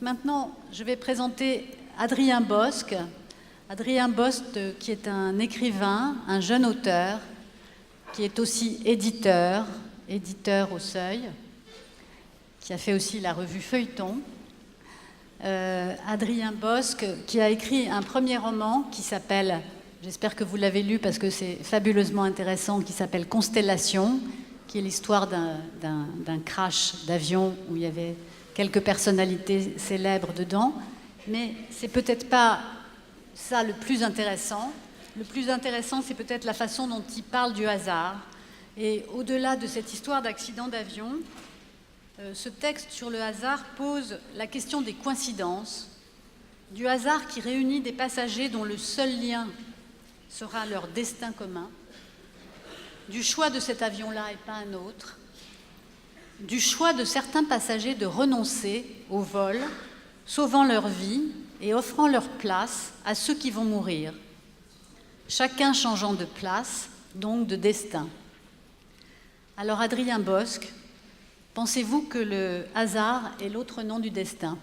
Maintenant, je vais présenter Adrien Bosc. Adrien Bosc, qui est un écrivain, un jeune auteur, qui est aussi éditeur au Seuil, qui a fait aussi la revue Feuilleton. Adrien Bosc, qui a écrit un premier roman qui s'appelle, j'espère que vous l'avez lu parce que c'est fabuleusement intéressant, qui s'appelle Constellation, qui est l'histoire d'un crash d'avion où il y avait quelques personnalités célèbres dedans. Mais c'est peut-être pas ça le plus intéressant. Le plus intéressant, c'est peut-être la façon dont il parle du hasard. Et au-delà de cette histoire d'accident d'avion, ce texte sur le hasard pose la question des coïncidences, du hasard qui réunit des passagers dont le seul lien sera leur destin commun, du choix de cet avion-là et pas un autre, du choix de certains passagers de renoncer au vol, sauvant leur vie et offrant leur place à ceux qui vont mourir, chacun changeant de place, donc de destin. Alors Adrien Bosc, pensez-vous que le hasard est l'autre nom du destin?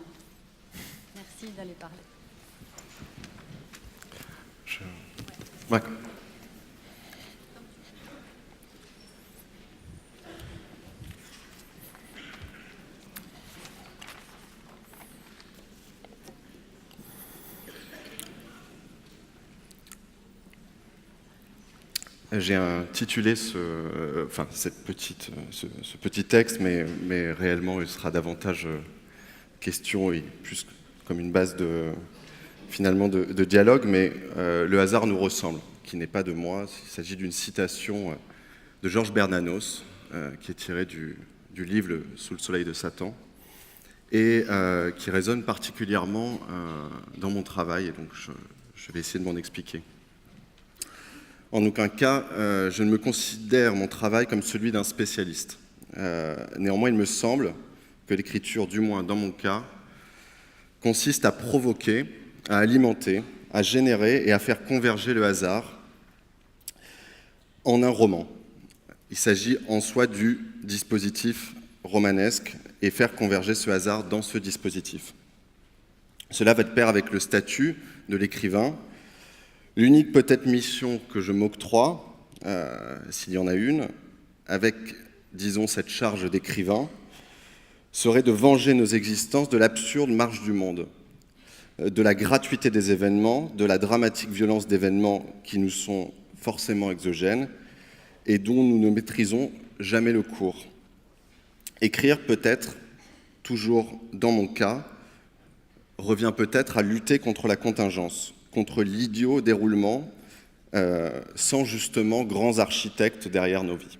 Merci d'aller parler. Ouais. J'ai intitulé ce petit texte, mais réellement il sera davantage question et plus comme une base finalement de dialogue, mais le hasard nous ressemble, qui n'est pas de moi. Il s'agit d'une citation de Georges Bernanos, qui est tirée du livre Sous le soleil de Satan, et qui résonne particulièrement dans mon travail, et donc je vais essayer de m'en expliquer. En aucun cas, je ne me considère mon travail comme celui d'un spécialiste. Néanmoins, il me semble que l'écriture, du moins dans mon cas, consiste à provoquer, à alimenter, à générer et à faire converger le hasard en un roman. Il s'agit en soi du dispositif romanesque et faire converger ce hasard dans ce dispositif. Cela va de pair avec le statut de l'écrivain. L'unique peut-être mission que je m'octroie, s'il y en a une, avec, disons, cette charge d'écrivain, serait de venger nos existences de l'absurde marche du monde, de la gratuité des événements, de la dramatique violence d'événements qui nous sont forcément exogènes et dont nous ne maîtrisons jamais le cours. Écrire peut-être, toujours dans mon cas, revient peut-être à lutter contre la contingence, contre l'idiot déroulement, sans justement grands architectes derrière nos vies.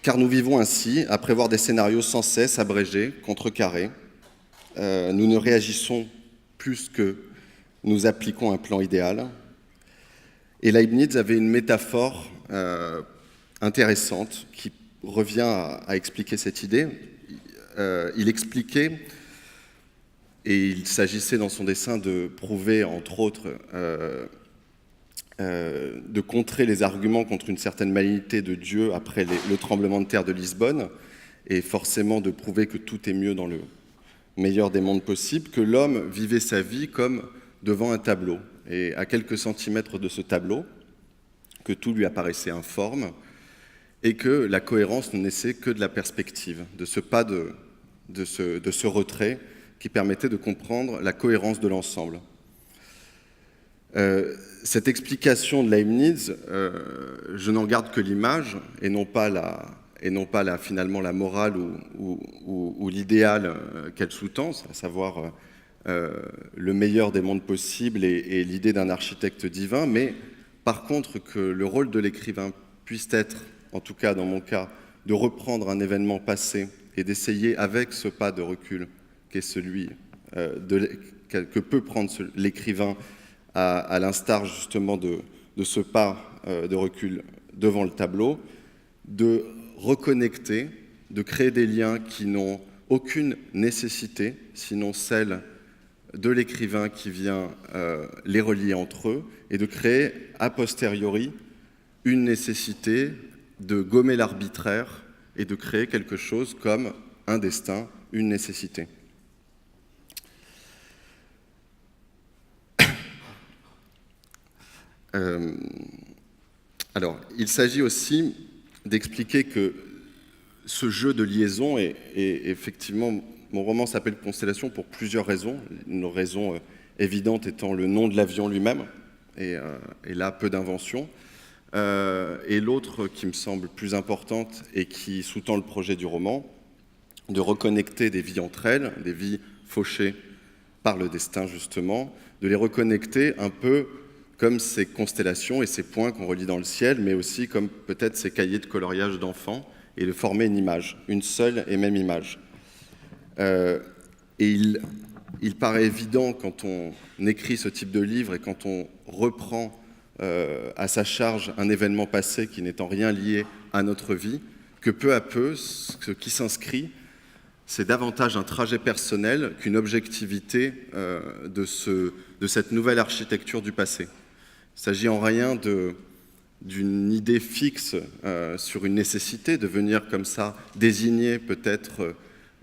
Car nous vivons ainsi, à prévoir des scénarios sans cesse abrégés, contrecarrés. Nous ne réagissons plus que nous appliquons un plan idéal. Et Leibniz avait une métaphore intéressante qui revient à expliquer cette idée. Il expliquait, et il s'agissait dans son dessin de prouver, entre autres, de contrer les arguments contre une certaine malignité de Dieu après le tremblement de terre de Lisbonne, et forcément de prouver que tout est mieux dans le meilleur des mondes possibles, que l'homme vivait sa vie comme devant un tableau, et à quelques centimètres de ce tableau, que tout lui apparaissait informe, et que la cohérence ne naissait que de la perspective, de ce pas de ce retrait qui permettait de comprendre la cohérence de l'ensemble. Cette explication de Leibniz, je n'en garde que l'image et non pas finalement la morale ou l'idéal qu'elle sous-tend, à savoir le meilleur des mondes possibles et l'idée d'un architecte divin, mais par contre que le rôle de l'écrivain puisse être, en tout cas dans mon cas, de reprendre un événement passé et d'essayer avec ce pas de recul qu'est celui que peut prendre l'écrivain à l'instar justement de ce pas de recul devant le tableau, de reconnecter, de créer des liens qui n'ont aucune nécessité, sinon celle de l'écrivain qui vient les relier entre eux, et de créer a posteriori une nécessité de gommer l'arbitraire et de créer quelque chose comme un destin, une nécessité. Alors, il s'agit aussi d'expliquer que ce jeu de liaison, et effectivement, mon roman s'appelle Constellation pour plusieurs raisons. Une raison évidente étant le nom de l'avion lui-même, et là, peu d'invention. Et l'autre qui me semble plus importante et qui sous-tend le projet du roman, de reconnecter des vies entre elles, des vies fauchées par le destin justement, de les reconnecter un peu comme ces constellations et ces points qu'on relie dans le ciel, mais aussi comme peut-être ces cahiers de coloriage d'enfants, et de former une image, une seule et même image. Et il paraît évident quand on écrit ce type de livre et quand on reprend à sa charge un événement passé qui n'est en rien lié à notre vie, que peu à peu, ce qui s'inscrit, c'est davantage un trajet personnel qu'une objectivité de cette nouvelle architecture du passé. Il ne s'agit en rien d'une idée fixe sur une nécessité de venir comme ça désigner peut-être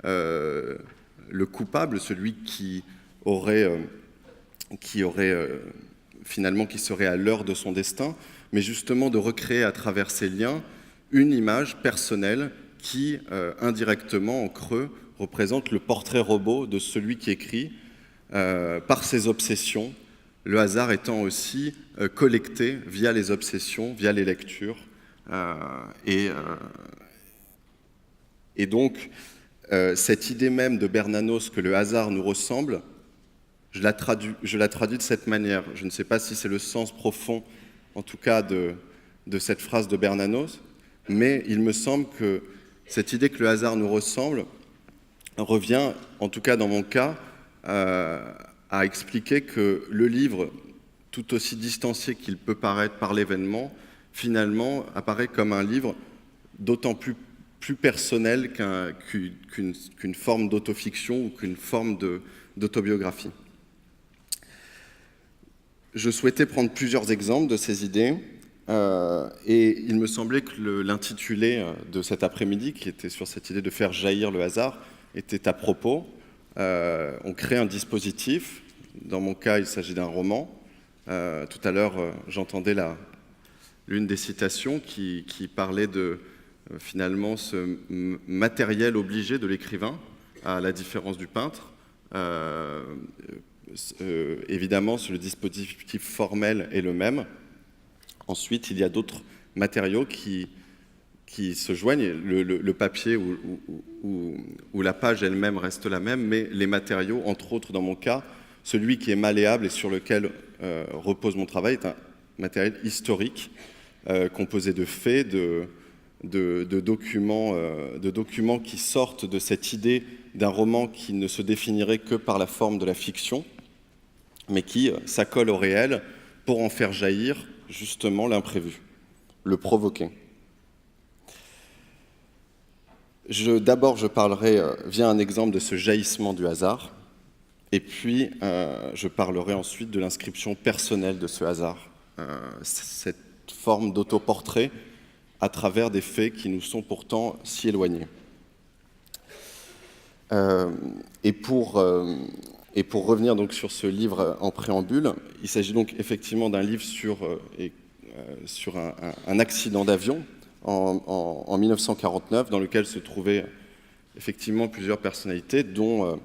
le coupable, celui qui serait à l'heure de son destin, mais justement de recréer à travers ces liens une image personnelle qui, indirectement, en creux, représente le portrait robot de celui qui écrit par ses obsessions, le hasard étant aussi collecté via les obsessions, via les lectures. Et donc, cette idée même de Bernanos que le hasard nous ressemble, je la traduis de cette manière. Je ne sais pas si c'est le sens profond, en tout cas, de cette phrase de Bernanos, mais il me semble que cette idée que le hasard nous ressemble revient, en tout cas dans mon cas, à expliquer que le livre, tout aussi distancié qu'il peut paraître par l'événement, finalement apparaît comme un livre d'autant plus personnel qu'une forme d'autofiction ou qu'une forme d'autobiographie. Je souhaitais prendre plusieurs exemples de ces idées, et il me semblait que l'intitulé de cet après-midi, qui était sur cette idée de faire jaillir le hasard, était à propos. On crée un dispositif. Dans mon cas, il s'agit d'un roman. Tout à l'heure, j'entendais l'une des citations qui parlait de finalement ce matériel obligé de l'écrivain, à la différence du peintre. Évidemment, le dispositif formel est le même. Ensuite, il y a d'autres matériaux qui se joignent. Le papier ou la page elle-même reste la même, mais les matériaux, entre autres dans mon cas, celui qui est malléable et sur lequel repose mon travail est un matériel historique, composé de faits, de documents qui sortent de cette idée d'un roman qui ne se définirait que par la forme de la fiction, mais qui s'accole au réel pour en faire jaillir justement l'imprévu, le provoquer. D'abord, je parlerai via un exemple de ce jaillissement du hasard, et puis je parlerai ensuite de l'inscription personnelle de ce hasard, cette forme d'autoportrait à travers des faits qui nous sont pourtant si éloignés. Et pour revenir donc sur ce livre en préambule, il s'agit donc effectivement d'un livre sur un accident d'avion en 1949, dans lequel se trouvaient effectivement plusieurs personnalités, dont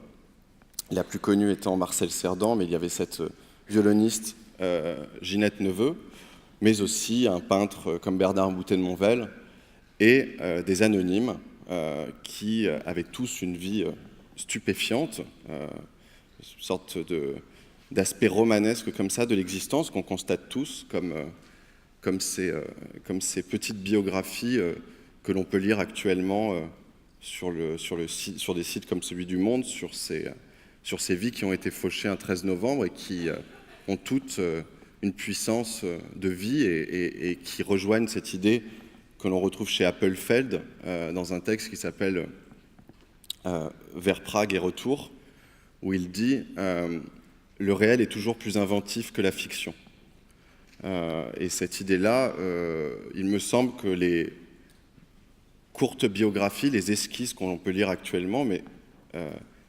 la plus connue étant Marcel Cerdan, mais il y avait cette violoniste Ginette Neveu, mais aussi un peintre comme Bernard Boutet de Monvel, et des anonymes qui avaient tous une vie stupéfiante, une sorte d'aspect romanesque comme ça de l'existence qu'on constate tous, comme ces petites biographies que l'on peut lire actuellement sur des sites comme celui du Monde, sur ces vies qui ont été fauchées un 13 novembre et qui ont toutes une puissance de vie et qui rejoignent cette idée que l'on retrouve chez Appelfeld dans un texte qui s'appelle « Vers Prague et retour », où il dit « Le réel est toujours plus inventif que la fiction ». Et cette idée-là, il me semble que les courtes biographies, les esquisses qu'on peut lire actuellement, mais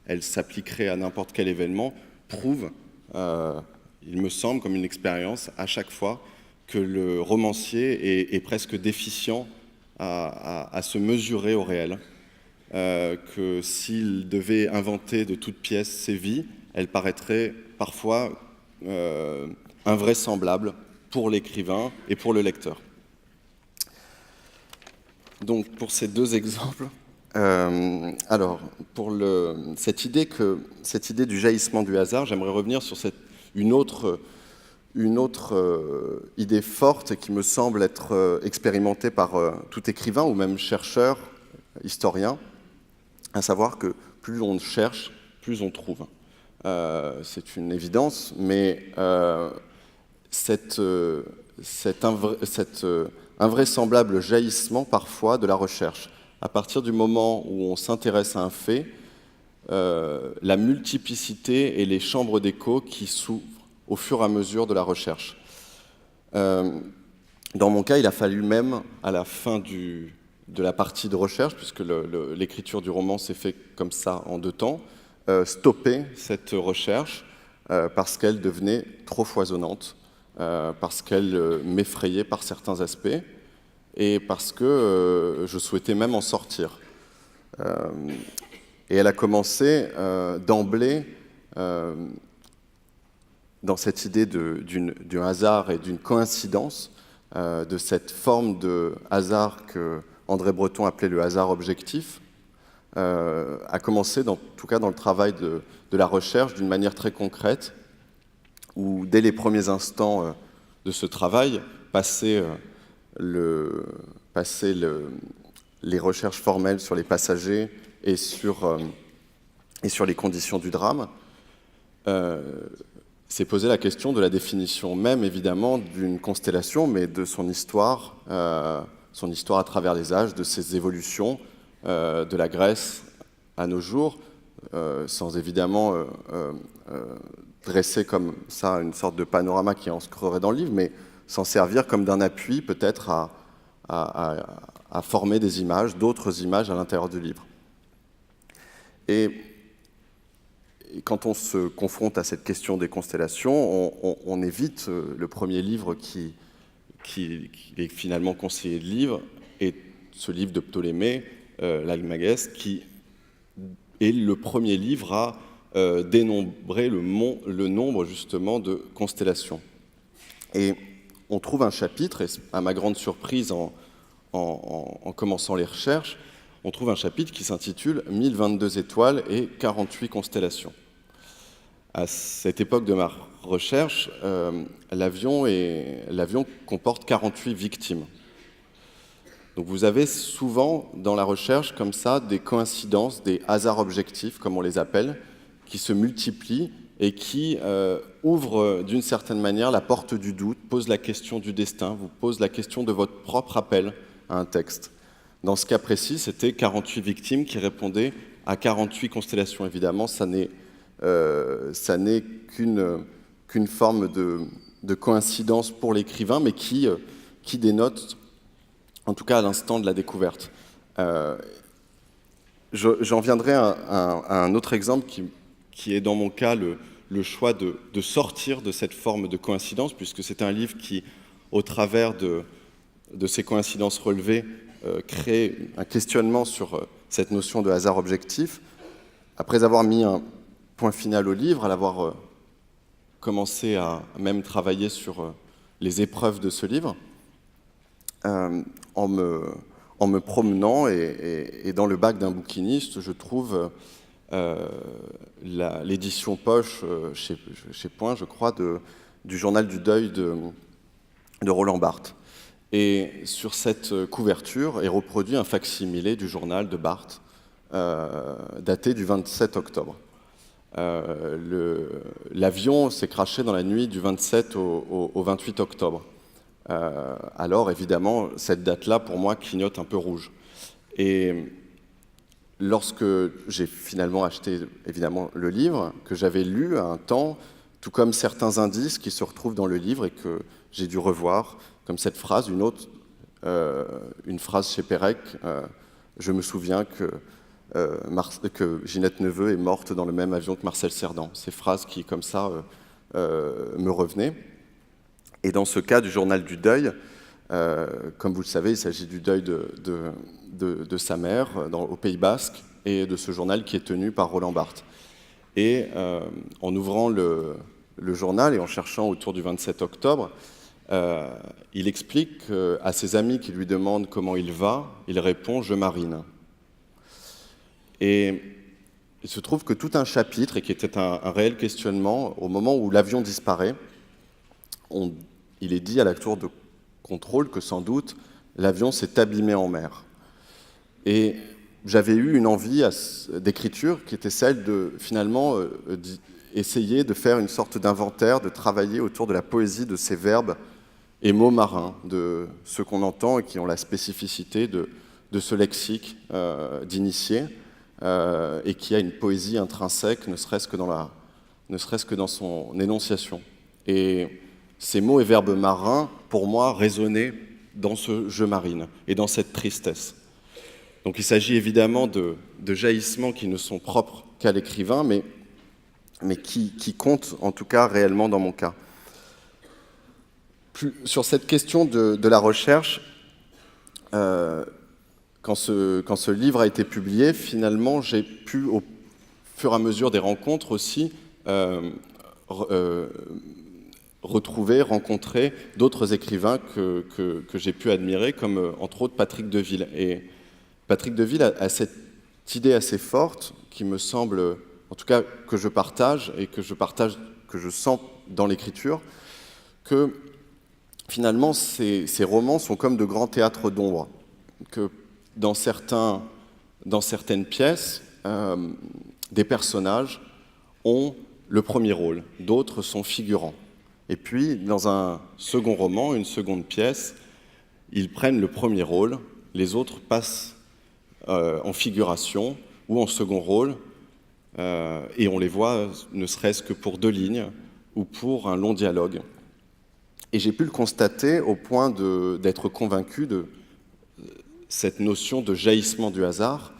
elle s'appliquerait à n'importe quel événement, prouve, il me semble, comme une expérience, à chaque fois, que le romancier est presque déficient à se mesurer au réel, que s'il devait inventer de toutes pièces ses vies, elles paraîtraient parfois invraisemblables pour l'écrivain et pour le lecteur. Donc pour ces deux exemples, alors pour cette idée du jaillissement du hasard, j'aimerais revenir sur une autre idée forte qui me semble être expérimentée par tout écrivain ou même chercheur, historien, à savoir que plus on cherche, plus on trouve. C'est une évidence, mais cet invraisemblable jaillissement parfois de la recherche, à partir du moment où on s'intéresse à un fait, la multiplicité et les chambres d'écho qui s'ouvrent au fur et à mesure de la recherche. Dans mon cas, il a fallu même, à la fin de la partie de recherche, puisque l'écriture du roman s'est faite comme ça en 2 temps, stopper cette recherche parce qu'elle devenait trop foisonnante, parce qu'elle m'effrayait par certains aspects, et parce que je souhaitais même en sortir. Et elle a commencé d'emblée dans cette idée d'un hasard et d'une coïncidence, de cette forme de hasard que André Breton appelait le hasard objectif, a commencé, en tout cas dans le travail de la recherche, d'une manière très concrète, où dès les premiers instants de ce travail, passer les recherches formelles sur les passagers et sur les conditions du drame, s'est posé la question de la définition même, évidemment, d'une constellation, mais de son histoire à travers les âges, de ses évolutions, de la Grèce à nos jours, sans évidemment dresser comme ça une sorte de panorama qui ancrerait dans le livre, mais s'en servir comme d'un appui peut-être à former des images, d'autres images à l'intérieur du livre. Et quand on se confronte à cette question des constellations, on évite le premier livre qui est finalement conseillé de livre, et ce livre de Ptolémée, l'Almageste, qui est le premier livre à dénombrer le nombre justement de constellations. Et on trouve un chapitre, et à ma grande surprise en commençant les recherches, on trouve un chapitre qui s'intitule « 1022 étoiles et 48 constellations ». À cette époque de ma recherche, l'avion comporte 48 victimes. Donc vous avez souvent dans la recherche comme ça des coïncidences, des hasards objectifs, comme on les appelle, qui se multiplient et qui ouvrent d'une certaine manière la porte du doute, posent la question du destin, vous posent la question de votre propre appel à un texte. Dans ce cas précis, c'était 48 victimes qui répondaient à 48 constellations. Évidemment, ça n'est qu'une forme de coïncidence pour l'écrivain, mais qui dénote, en tout cas à l'instant de la découverte. J'en viendrai à un autre exemple qui est dans mon cas le choix de sortir de cette forme de coïncidence, puisque c'est un livre qui, au travers de ces coïncidences relevées, crée un questionnement sur cette notion de hasard objectif. Après avoir mis un point final au livre, à l'avoir commencé à même travailler sur les épreuves de ce livre, en me promenant et dans le bac d'un bouquiniste, je trouve l'édition poche chez Point, je crois, du journal du deuil de Roland Barthes. Et sur cette couverture est reproduit un fac-similé du journal de Barthes, daté du 27 octobre. L'avion s'est crashé dans la nuit du 27 au 28 octobre. Alors évidemment, cette date-là, pour moi, clignote un peu rouge. Et lorsque j'ai finalement acheté, évidemment, le livre, que j'avais lu à un temps, tout comme certains indices qui se retrouvent dans le livre et que j'ai dû revoir, comme cette phrase, une phrase chez Pérec, je me souviens que que Ginette Neveu est morte dans le même avion que Marcel Cerdan. Ces phrases qui, comme ça, me revenaient. Et dans ce cas du journal du deuil, comme vous le savez, il s'agit du deuil de sa mère au Pays Basque et de ce journal qui est tenu par Roland Barthes. Et en ouvrant le journal et en cherchant autour du 27 octobre, il explique à ses amis qui lui demandent comment il va, il répond « je marine ». Et il se trouve que tout un chapitre, et qui était un réel questionnement, au moment où l'avion disparaît, il est dit à la tour de contrôle que sans doute l'avion s'est abîmé en mer. Et j'avais eu une envie d'écriture qui était celle de finalement essayer de faire une sorte d'inventaire, de travailler autour de la poésie de ces verbes et mots marins, de ceux qu'on entend et qui ont la spécificité de ce lexique d'initié, et qui a une poésie intrinsèque, ne serait-ce que dans son énonciation. Et ces mots et verbes marins, pour moi, résonnaient dans ce je marine et dans cette tristesse. Donc il s'agit évidemment de jaillissements qui ne sont propres qu'à l'écrivain, mais qui comptent en tout cas réellement dans mon cas. Sur cette question de la recherche, quand ce livre a été publié, finalement, j'ai pu, au fur et à mesure des rencontres aussi, rencontrer d'autres écrivains que j'ai pu admirer, comme entre autres Patrick Deville. Et Patrick Deville a cette idée assez forte qui me semble, en tout cas que je partage et que je sens dans l'écriture, que finalement ces romans sont comme de grands théâtres d'ombre, que dans certaines pièces, des personnages ont le premier rôle, d'autres sont figurants. Et puis, dans un second roman, une seconde pièce, ils prennent le premier rôle, les autres passent en figuration ou en second rôle, et on les voit ne serait-ce que pour 2 lignes ou pour un long dialogue. Et j'ai pu le constater au point d'être convaincu de cette notion de jaillissement du hasard,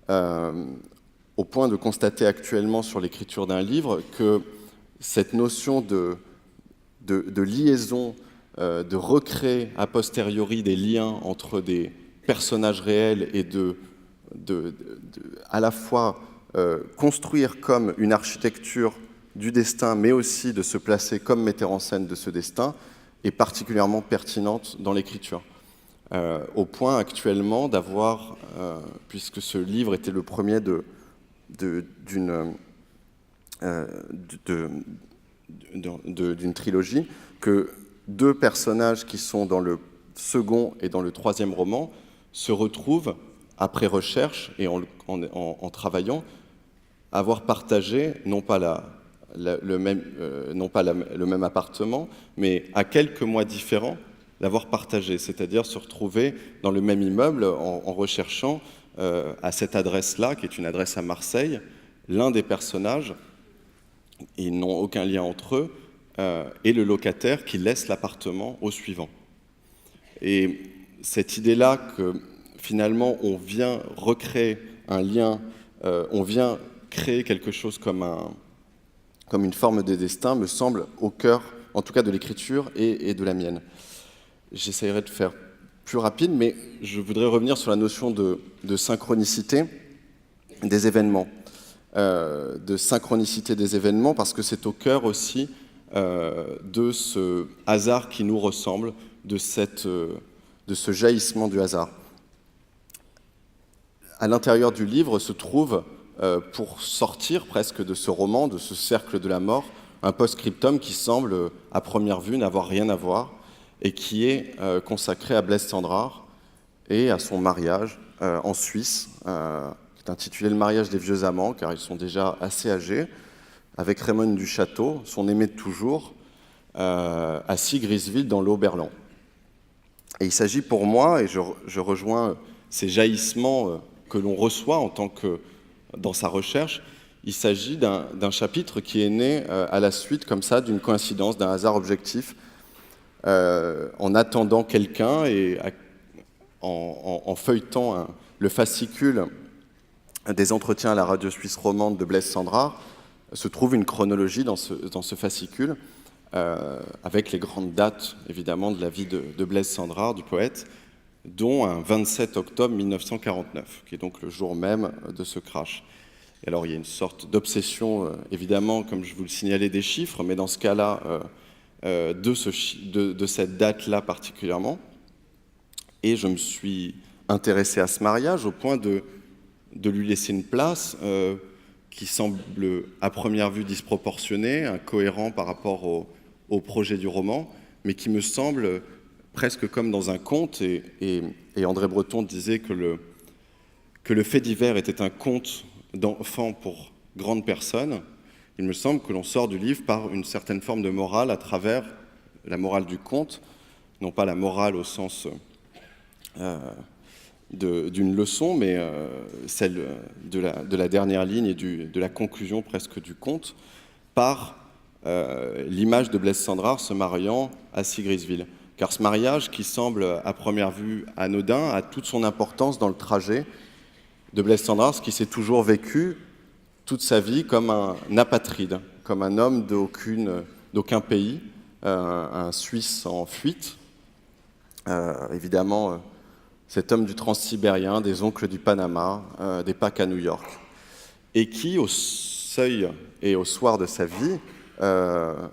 au point de constater actuellement sur l'écriture d'un livre que cette notion de liaison, de recréer a posteriori des liens entre des personnages réels et à la fois construire comme une architecture du destin, mais aussi de se placer comme metteur en scène de ce destin, est particulièrement pertinente dans l'écriture. Au point actuellement d'avoir, puisque ce livre était le premier d'une trilogie, que 2 personnages qui sont dans le second et dans le 3e roman se retrouvent, après recherche et en travaillant, avoir partagé non pas le même appartement, mais à quelques mois différents, l'avoir partagé, c'est-à-dire se retrouver dans le même immeuble en recherchant à cette adresse-là, qui est une adresse à Marseille, l'un des personnages, ils n'ont aucun lien entre eux, et le locataire qui laisse l'appartement au suivant. Et cette idée-là que finalement on vient recréer un lien, on vient créer quelque chose comme une forme de destin, me semble au cœur, en tout cas de l'écriture et de la mienne. J'essaierai de faire plus rapide, mais je voudrais revenir sur la notion de synchronicité des événements. Parce que c'est au cœur aussi de ce hasard qui nous ressemble, de ce jaillissement du hasard. À l'intérieur du livre se trouve, pour sortir presque de ce roman, de ce cercle de la mort, un post-scriptum qui semble, à première vue, n'avoir rien à voir, et qui est consacré à Blaise Cendrars et à son mariage en Suisse, qui est intitulé « Le mariage des vieux amants », car ils sont déjà assez âgés, avec Raymond du Château, son aimé de toujours, à Sigrisville, dans le Haut-Berland. Et il s'agit pour moi, et je rejoins ces jaillissements que l'on reçoit en tant que dans sa recherche, il s'agit d'un chapitre qui est né à la suite, comme ça, d'une coïncidence, d'un hasard objectif, en attendant quelqu'un et en feuilletant le fascicule des entretiens à la radio suisse romande de Blaise Cendrars se trouve une chronologie dans ce fascicule, avec les grandes dates, évidemment, de la vie de Blaise Cendrars, du poète, dont un 27 octobre 1949, qui est donc le jour même de ce crash. Et alors, il y a une sorte d'obsession, évidemment, comme je vous le signalais, des chiffres, mais dans ce cas-là, de cette date-là particulièrement. Et je me suis intéressé à ce mariage au point de lui laisser une place qui semble, à première vue, disproportionnée, incohérent par rapport au projet du roman, mais qui me semble presque comme dans un conte. Et André Breton disait que le fait divers était un conte d'enfant pour grandes personnes. Il me semble que l'on sort du livre par une certaine forme de morale à travers la morale du conte, non pas la morale au sens d'une leçon, mais celle de la dernière ligne et de la conclusion presque du conte, par l'image de Blaise Cendrars se mariant à Sigrisville. Car ce mariage, qui semble à première vue anodin, a toute son importance dans le trajet de Blaise Cendrars, qui s'est toujours vécu toute sa vie comme un apatride, comme un homme d'aucun pays, un Suisse en fuite. Évidemment, cet homme du Transsibérien, des oncles du Panama, des Pâques à New York, et qui, au seuil et au soir de sa vie,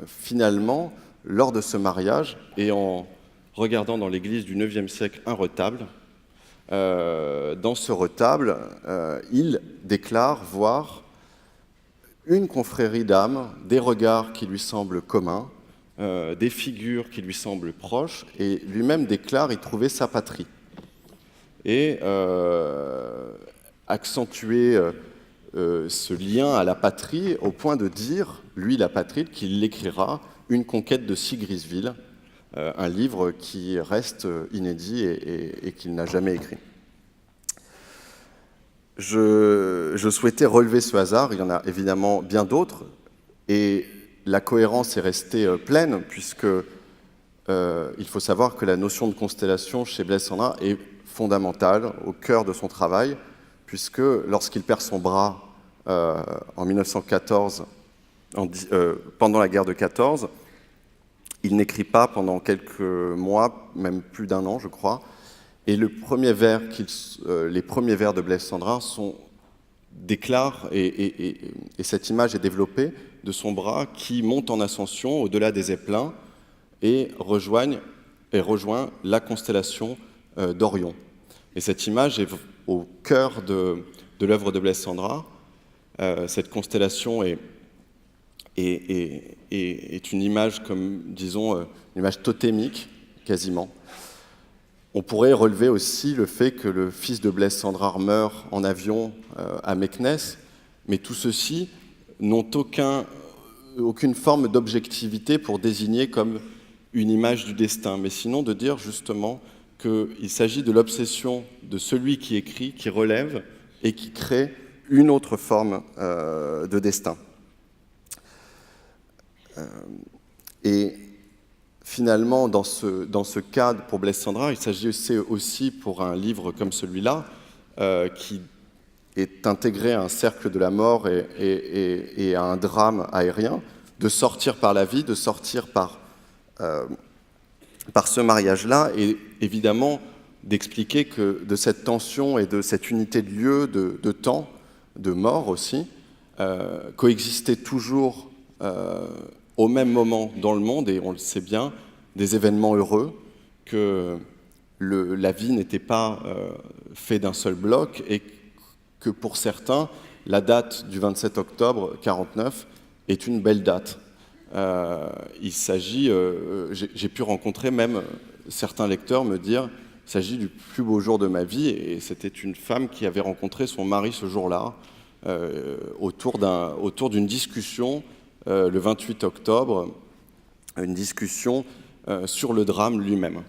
finalement, lors de ce mariage, et en regardant dans l'église du IXe siècle un retable, dans ce retable, il déclare voir une confrérie d'âmes, des regards qui lui semblent communs, des figures qui lui semblent proches, et lui-même déclare y trouver sa patrie. Et accentuer ce lien à la patrie au point de dire, lui, la patrie, qu'il l'écrira Une conquête de Sigrisville, un livre qui reste inédit et qu'il n'a jamais écrit. Je souhaitais relever ce hasard, il y en a évidemment bien d'autres, et la cohérence est restée pleine, puisque il faut savoir que la notion de constellation chez Blaise Cendrars est fondamentale, au cœur de son travail, puisque lorsqu'il perd son bras en 1914, pendant la guerre de 14, il n'écrit pas pendant quelques mois, même plus d'un an, je crois, et les premiers vers de Blaise Cendrars déclarent, et cette image est développée, de son bras qui monte en ascension au-delà des éplins et rejoint la constellation d'Orion. Et cette image est au cœur de l'œuvre de Blaise Cendrars. Cette constellation est une image, comme disons, une image totémique, quasiment. On pourrait relever aussi le fait que le fils de Blaise Cendrars meurt en avion à Meknès, mais tout ceci n'ont aucune forme d'objectivité pour désigner comme une image du destin, mais sinon de dire justement qu'il s'agit de l'obsession de celui qui écrit, qui relève et qui crée une autre forme de destin. Et finalement, dans ce cadre, pour Blaise Cendrars, il s'agit aussi pour un livre comme celui-là, qui est intégré à un cercle de la mort et à un drame aérien, de sortir par la vie, de sortir par ce mariage-là, et évidemment d'expliquer que de cette tension et de cette unité de lieu, de temps, de mort aussi, coexistaient toujours au même moment dans le monde, et on le sait bien, des événements heureux, que la vie n'était pas faite d'un seul bloc, et que pour certains, la date du 27 octobre 1949 est une belle date. Il s'agit, j'ai pu rencontrer même certains lecteurs me dire, il s'agit du plus beau jour de ma vie, et c'était une femme qui avait rencontré son mari ce jour-là, autour d'une discussion le 28 octobre, une discussion sur le drame lui-même.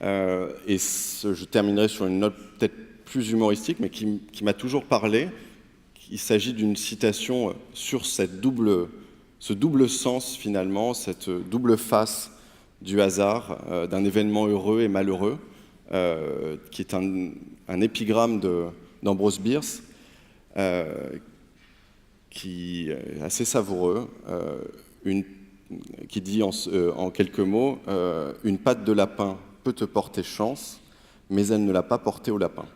Et je terminerai sur une note peut-être plus humoristique, mais qui m'a toujours parlé. Il s'agit d'une citation sur ce double sens, finalement, cette double face du hasard, d'un événement heureux et malheureux, qui est un épigramme d'Ambrose Bierce, qui est assez savoureux, qui dit en quelques mots « Une patte de lapin peut te porter chance, mais elle ne l'a pas porté au lapin ».